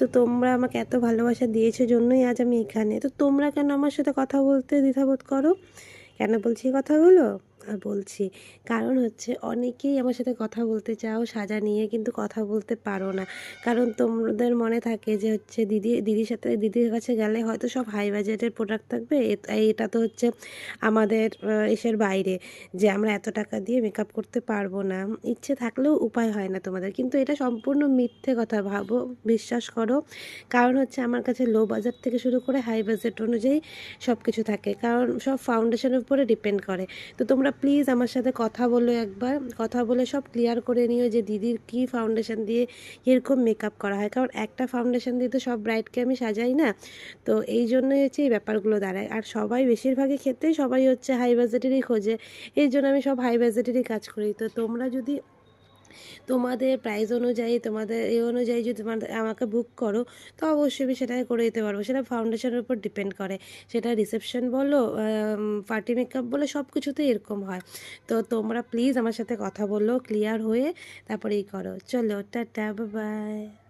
তো তোমরা আমাকে এত ভালোবাসা দিয়েছো জন্যই আজ আমি এখানে। তো তোমরা কেন আমার সাথে কথা বলতে দ্বিধাবোধ করো? কেন বলছি এই কথাগুলো? বলছি, কারণ হচ্ছে অনেকেই আমার সাথে কথা বলতে চাও সাজা নিয়ে, কিন্তু কথা বলতে পারো না। কারণ তোমাদের মনে থাকে যে হচ্ছে দিদির কাছে গেলে হয়তো সব হাই বাজেটের প্রোডাক্ট থাকবে, এটা তো হচ্ছে আমাদের ইসের বাইরে, যে আমরা এত টাকা দিয়ে মেকআপ করতে পারবো না। ইচ্ছে থাকলেও উপায় হয় না তোমাদের, কিন্তু এটা সম্পূর্ণ মিথ্যে কথা। ভাবো, বিশ্বাস করো। কারণ হচ্ছে আমার কাছে লো বাজেট থেকে শুরু করে হাই বাজেট অনুযায়ী সব কিছু থাকে, কারণ সব ফাউন্ডেশনের উপরে ডিপেন্ড করে। তো তোমরা প্লিজ আমার সাথে কথা বলো, একবার কথা বলে সব ক্লিয়ার করে নিও যে দিদির কী ফাউন্ডেশন দিয়ে কীরকম মেকআপ করা হয়। কারণ একটা ফাউন্ডেশন দিয়ে তো সব ব্রাইডকে আমি সাজাই না। তো এই জন্যই হচ্ছে এই ব্যাপারগুলো দাঁড়ায়। আর সবাই বেশিরভাগই ক্ষেত্রে সবাই হচ্ছে হাই বাজেটেরই খোঁজে, এই জন্য আমি সব হাই বাজেটেরই কাজ করি। তো তোমরা যদি তোমাদের প্রাইস অনুযায়ী, তোমাদের অনুযায়ী যদি তোমাদের আমাকে বুক করো, তো অবশ্যই আমি সেটাই করে দিতে পারবো। সেটা ফাউন্ডেশনের উপর ডিপেন্ড করে। সেটা রিসেপশন বলো, পার্টি মেকআপ বলো, সব কিছুতেই এরকম হয়। তো তোমরা প্লিজ আমার সাথে কথা বলো ক্লিয়ার হয়ে, তারপরে করো। চলো, টাটা, বাই বাই।